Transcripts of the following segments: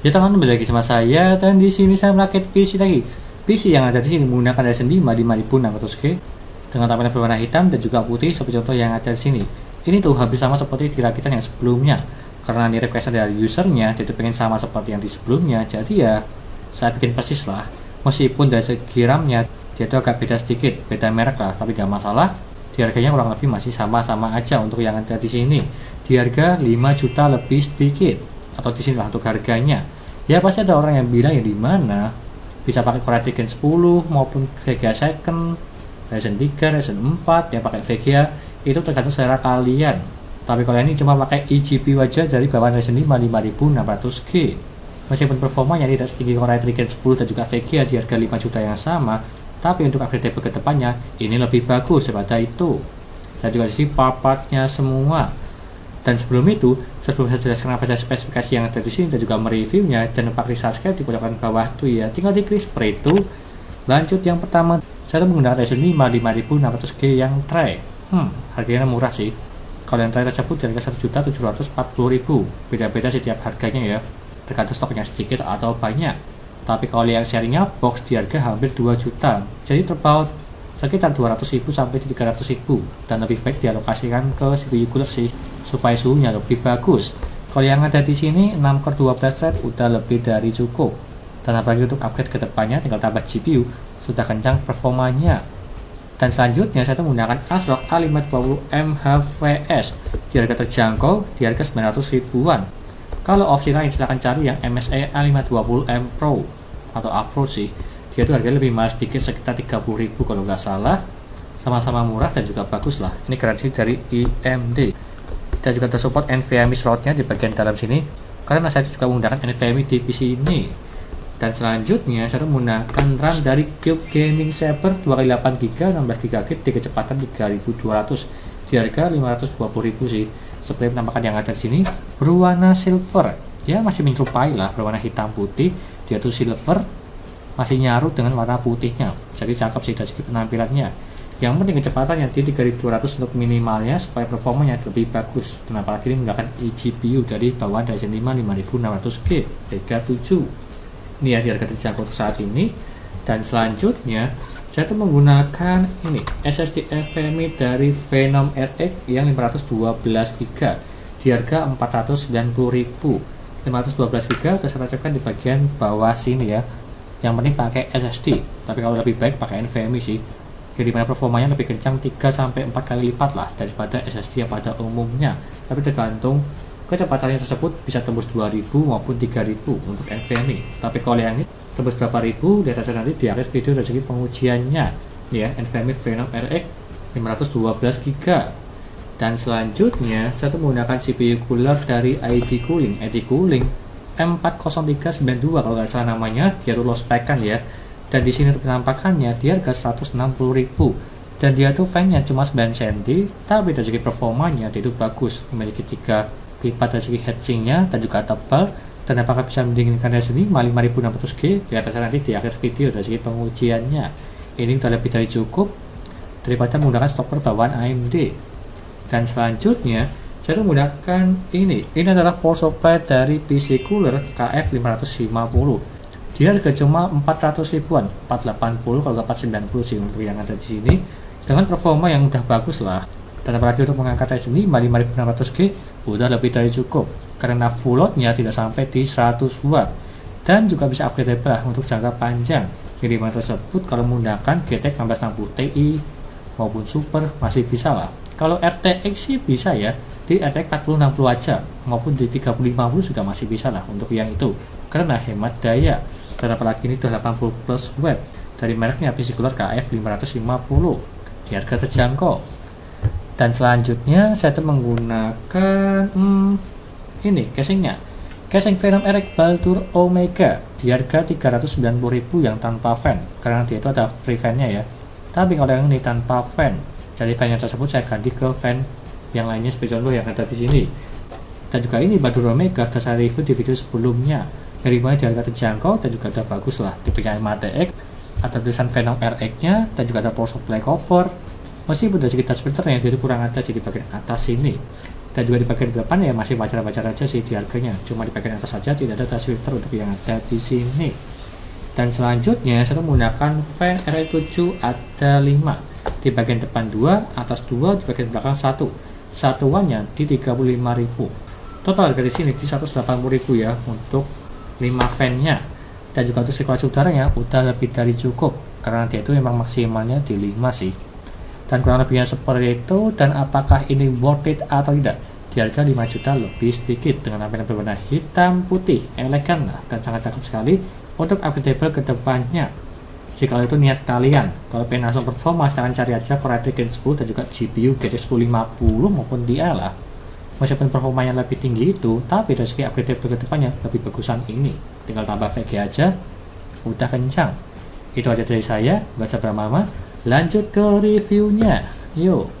Ya teman-teman, kembali lagi sama saya dan di sini saya merakit PC lagi. PC yang ada di sini menggunakan Ryzen 5 5600G dengan tampilan berwarna hitam dan juga putih seperti contoh yang ada di sini. Ini tuh hampir sama seperti di rakitan yang sebelumnya. Karena ini request dari usernya, dia tuh pengen sama seperti yang di sebelumnya. Jadi ya saya bikin persis lah. Meskipun dari segi RAM-nya dia tuh agak beda sedikit, beda merek lah, tapi gak masalah. Di harganya kurang lebih masih sama-sama aja untuk yang ada di sini. Di harga 5 juta lebih sedikit. Atau di sini lah untuk harganya. Ya pasti ada orang yang bilang ya di mana bisa pakai Core i3 Gen 10 maupun VGA second, Ryzen 3, Ryzen 4 yang pakai VGA, itu tergantung selera kalian. Tapi kalau ini cuma pakai eGPU aja dari bawaan Ryzen 5 5600G. Meskipun performanya tidak setinggi Core i3 Gen 10 dan juga VGA di harga 5 juta yang sama, tapi untuk upgradable ke depannya ini lebih bagus daripada itu. Dan juga di sini part-partnya semua. Dan sebelum itu, sebelum saya jelaskan apa saja spesifikasi yang ada di sini dan juga mereviewnya, jangan lupa klik subscribe di pojokan bawah tuh ya. Tinggal diklik seperti itu. Lanjut yang pertama, saya menggunakan Ryzen 5 5600G yang tray. Harganya murah sih. Kalau yang tray tersebut di harga 1.740.000. Beda-beda setiap harganya ya. Tergantung stoknya sedikit atau banyak. Tapi kalau yang sharingnya box di harga hampir 2 juta. Jadi terpaut sekitar 200.000 sampai 300.000 dan lebih baik dialokasikan ke CPU cooler sih supaya suhunya lebih bagus. Kalau yang ada di sini 6 core 12 thread udah lebih dari cukup. Dan apalagi untuk upgrade ke depannya tinggal tambah GPU, sudah kencang performanya. Dan selanjutnya saya menggunakan ASRock A520M HVS di harga terjangkau di harga 900 ribuan. Kalau opsi lain silahkan cari yang MSI A520M Pro atau A Pro sih. Dia tuh harganya lebih mahal sedikit, sekitar 30.000 kalau nggak salah. Sama-sama murah dan juga bagus lah. Ini garansi dari AMD. Dan juga tersupport NVMe slotnya di bagian dalam sini. Karena saya juga menggunakan NVMe di PC ini. Dan selanjutnya saya menggunakan RAM dari Cube Gaming Saber 2x8GB 16GB di kecepatan 3200 di harga 520.000 sih. Seperti penampakan yang ada di sini berwarna silver. Ya masih menyerupai lah berwarna hitam putih. Dia tuh silver masih nyaru dengan warna putihnya, jadi cakep sih dari segi penampilannya. Yang penting kecepatannya di 3200 untuk minimalnya supaya performanya lebih bagus. Dan apalagi ini menggunakan eGPU dari bawaan Ryzen 5 5600G 37. Ini ya di harga terjangkau untuk saat ini. Dan selanjutnya saya tuh menggunakan ini SSD NVMe dari Phenom RX yang 512GB di harga 490.000. 512GB udah saya tancapkan di bagian bawah sini ya. Yang penting pakai SSD, tapi kalau lebih baik pakai NVMe sih. Jadi mana performanya lebih kencang 3-4 kali lipat lah daripada SSD yang pada umumnya. Tapi tergantung kecepatannya tersebut bisa tembus 2000 maupun 3000 untuk NVMe. Tapi kalau yang ini tembus berapa ribu, lihat aja nanti di akhir video dari segi pengujiannya. Ya, NVMe Phenom RX 512GB. Dan selanjutnya saya tuh menggunakan CPU cooler dari ID Cooling M40392 kalau nggak salah namanya. Dia tuh low spec kan ya. Dan di sini untuk penampakannya dia harga 160.000 dan dia tuh fan-nya cuma 9 cm, tapi dari segi performanya dia itu bagus, memiliki 3 pipa dari segi heatsinknya dan juga tebal. Dan apakah bisa mendinginkan Ryzen 5 5600G? Lihat aja nanti di akhir video dari segi pengujiannya. Ini udah lebih dari cukup daripada menggunakan stok bawaan AMD. Dan selanjutnya saya menggunakan ini adalah power supply dari PC cooler KF550. Dia harga cuma 400 ribuan, 480 kalau nggak 490 sih untuk yang ada di sini. Dengan performa yang udah bagus lah. Dan apalagi untuk mengangkat Ryzen 5 5600G udah lebih dari cukup karena full load-nya tidak sampai di 100 watt dan juga bisa upgradable untuk jangka panjang. Jadi mana tersebut kalau menggunakan GTX 1660 Ti maupun Super masih bisa lah. Kalau RTX sih bisa ya, di RTX 4060 aja maupun di 3050 juga masih bisa lah untuk yang itu karena hemat daya. Dan apalagi ini udah 80 plus watt dari mereknya PC cooler KF550 di harga terjangkau. Dan selanjutnya saya tuh menggunakan ini casingnya, casing Phenom RX Baldur Omega di harga 390.000 yang tanpa fan karena dia itu ada free fan-nya ya. Tapi kalau yang ini tanpa fan, jadi fan yang tersebut saya ganti ke fan yang lainnya seperti contoh yang ada di sini. Dan juga ini Baldur Omega sudah saya review di video sebelumnya. Dari mulai di harga terjangkau dan juga ada bagus lah tipenya MATX, ada tulisan Phenom RX-nya dan juga ada power supply cover. Meskipun dari sekitar splitter yang jadi kurang ada di bagian atas sini. Dan juga di bagian depan ya masih wajar-wajar aja sih di harganya, cuma di bagian atas saja tidak ada touch filter untuk yang ada di sini. Dan selanjutnya saya menggunakan fan RE7 ada 5, di bagian depan 2, atas 2, di bagian belakang 1. Satuannya di 35.000. Total dari sini di 180.000 ya untuk 5 fan-nya. Dan juga untuk sirkulasi udaranya udah lebih dari cukup, karena dia itu memang maksimalnya di 5 sih. Dan kurang lebihnya seperti itu. Dan apakah ini worth it atau tidak? Di harga 5 juta lebih sedikit, dengan tampilan berwarna hitam putih, elegan lah, dan sangat cakep sekali untuk upgradable ke depannya. Jika itu niat kalian, kalau pengen langsung performa, silahkan cari aja Core i3 Gen 10 dan juga GPU GTX 1050 maupun dia lah. Meskipun performanya lebih tinggi itu, tapi dari segi upgradable ke depannya lebih bagusan ini. Tinggal tambah VGA aja, udah kencang. Itu aja dari saya, gak usah berlama-lama. Lanjut ke reviewnya, yuk.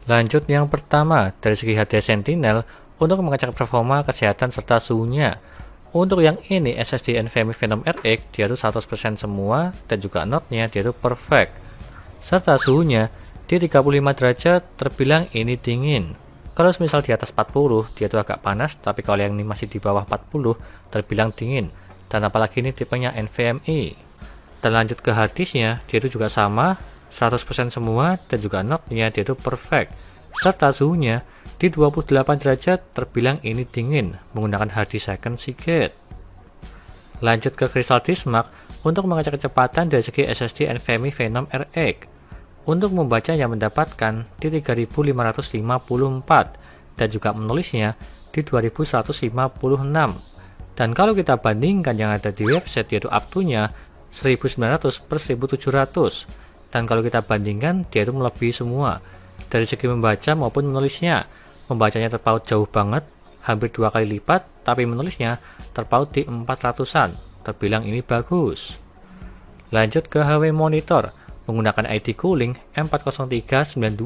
Lanjut yang pertama, dari segi hardware Sentinel, untuk mengecek performa, kesehatan, serta suhunya. Untuk yang ini, SSD NVMe Phenom RX, dia itu 100% semua, dan juga node-nya dia itu perfect. Serta suhunya, di 35 derajat, terbilang ini dingin. Kalau misal di atas 40, dia itu agak panas, tapi kalau yang ini masih di bawah 40, terbilang dingin. Dan apalagi ini tipenya NVMe. Dan lanjut ke harddisknya, dia itu juga sama, 100% semua, dan juga node-nya dia itu perfect. Serta suhunya di 28 derajat, terbilang ini dingin menggunakan harddisk second Seagate. Lanjut ke Crystal Disk Mark untuk mengecek kecepatan dari segi SSD NVMe Phenom RX. Untuk membacanya mendapatkan di 3554 dan juga menulisnya di 2156. Dan kalau kita bandingkan yang ada di website, yaitu up-to-nya 1900/1700. Dan kalau kita bandingkan, dia itu melebihi semua dari segi membaca maupun menulisnya. Membacanya terpaut jauh banget, hampir 2 kali lipat, tapi menulisnya terpaut di 400-an. Terbilang ini bagus. Lanjut ke HW monitor. menggunakan ID cooling M40392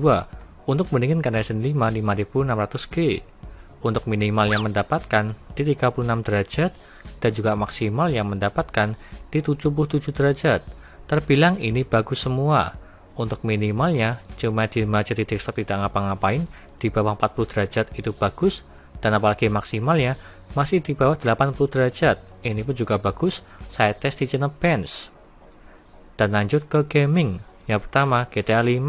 untuk mendinginkan Ryzen 5 5600G. Untuk minimal yang mendapatkan di 36 derajat dan juga maksimal yang mendapatkan di 77 derajat. Terbilang ini bagus semua. Untuk minimalnya cuma di jadi desktop tidak ngapa-ngapain, di bawah 40 derajat itu bagus, dan apalagi maksimalnya masih di bawah 80 derajat. Ini pun juga bagus, saya tes di Geekbench. Dan lanjut ke gaming. Yang pertama GTA 5,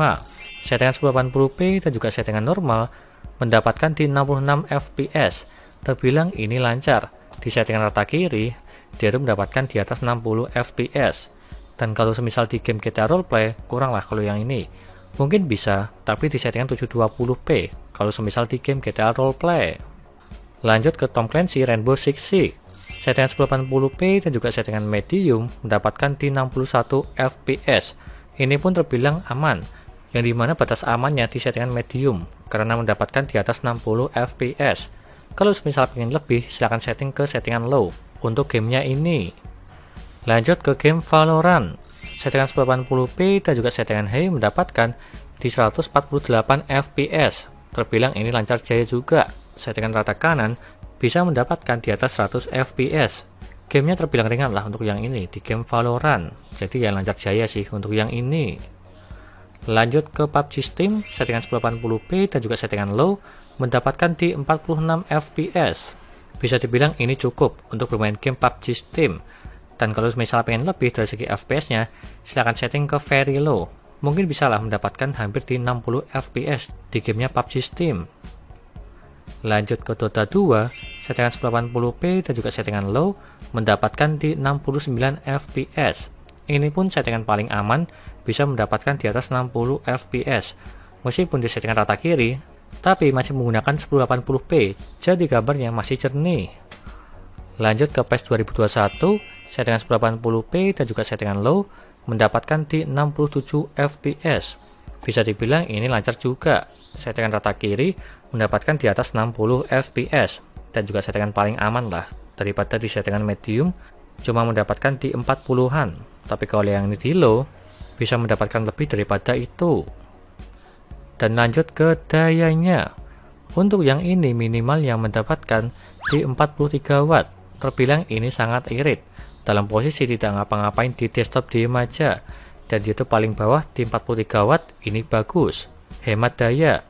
settingan 1080p dan juga settingan normal mendapatkan di 66 fps. Terbilang ini lancar. Di settingan rata kiri dia itu mendapatkan di atas 60 fps. Dan kalau semisal di game GTA roleplay kurang lah kalau yang ini. Mungkin bisa, tapi di settingan 720p kalau semisal di game GTA roleplay. Lanjut ke Tom Clancy Rainbow Six Siege. Settingan 1080p dan juga settingan medium mendapatkan di 61 fps. Ini pun terbilang aman, yang dimana batas amannya di settingan medium karena mendapatkan di atas 60 fps. Kalau misal ingin lebih, silahkan setting ke settingan low untuk gamenya ini. Lanjut ke game Valorant. Settingan 1080p dan juga settingan high mendapatkan di 148 fps. Terbilang ini lancar jaya juga. Settingan rata kanan bisa mendapatkan di atas 100 fps. Gamenya terbilang ringan lah untuk yang ini di game Valorant. Jadi ya lancar jaya sih untuk yang ini. Lanjut ke PUBG Steam, settingan 1080p dan juga settingan low mendapatkan di 46 fps. Bisa dibilang ini cukup untuk bermain game PUBG Steam. Dan kalau misalnya pengen lebih dari segi fps-nya, silahkan setting ke very low. Mungkin bisa lah mendapatkan hampir di 60 fps di gamenya PUBG Steam. Lanjut ke Dota 2, settingan 1080p dan juga settingan low mendapatkan di 69 fps. Ini pun settingan paling aman, bisa mendapatkan di atas 60 fps. Meskipun di settingan rata kiri, tapi masih menggunakan 1080p, jadi gambarnya masih jernih. Lanjut ke PES 2021, settingan 1080p dan juga settingan low mendapatkan di 67 fps. Bisa dibilang ini lancar juga. Settingan rata kiri mendapatkan di atas 60 fps dan juga settingan paling aman lah daripada di settingan medium cuma mendapatkan di 40-an. Tapi kalau yang ini di low bisa mendapatkan lebih daripada itu. Dan lanjut ke dayanya. Untuk yang ini minimal yang mendapatkan di 43 watt. Terbilang ini sangat irit. Dalam posisi tidak ngapa-ngapain di desktop diem aja. Dan itu paling bawah di 43 watt ini bagus. Hemat daya.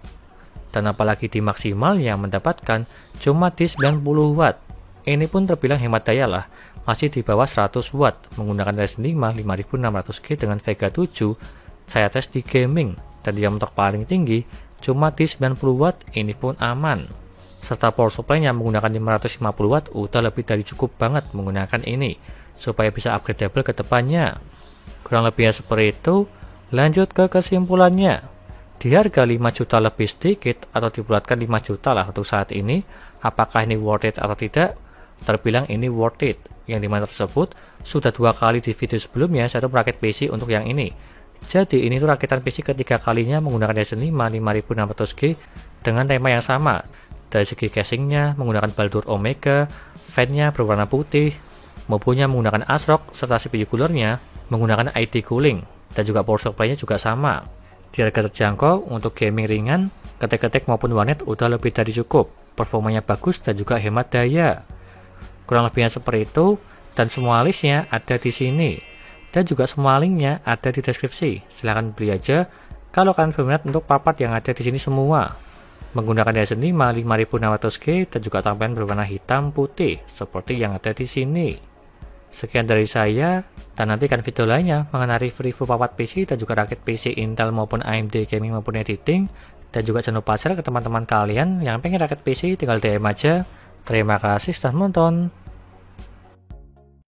Dan apalagi di maksimal yang mendapatkan cuma di 90 watt. Ini pun terbilang hemat daya lah. Masih di bawah 100 watt. Menggunakan Ryzen 5 5600G dengan Vega 7. Saya tes di gaming. Dan dia mentok paling tinggi cuma di 90 watt. Ini pun aman. Serta power supply-nya menggunakan 550 watt. Udah lebih dari cukup banget menggunakan ini. Supaya bisa upgradable ke depannya. Kurang lebihnya seperti itu. Lanjut ke kesimpulannya. Di harga 5 juta lebih sedikit atau dibulatkan 5 juta lah untuk saat ini, apakah ini worth it atau tidak? Terbilang ini worth it. Yang dimana tersebut sudah 2 kali di video sebelumnya saya tuh merakit PC untuk yang ini. Jadi ini tuh rakitan PC ketiga kalinya menggunakan Ryzen 5 5600G dengan tema yang sama. Dari segi casingnya menggunakan Baldur Omega, fan-nya berwarna putih, motherboard-nya menggunakan ASRock serta CPU cooler-nya menggunakan ID cooling dan juga power supply-nya juga sama. Di harga terjangkau untuk gaming ringan, ketik-ketik maupun warnet udah lebih dari cukup. Performanya bagus dan juga hemat daya. Kurang lebihnya seperti itu dan semua listnya ada di sini. Dan juga semua linknya ada di deskripsi. Silahkan beli aja kalau kalian berminat untuk part yang ada di sini semua. Menggunakan Ryzen 5 5600G dan juga tampilan berwarna hitam putih seperti yang ada di sini. Sekian dari saya, dan nantikan video lainnya mengenai review papat PC dan juga rakit PC Intel maupun AMD gaming maupun editing. Dan juga jangan lupa share ke teman-teman kalian yang pengen rakit PC, tinggal DM aja. Terima kasih sudah menonton.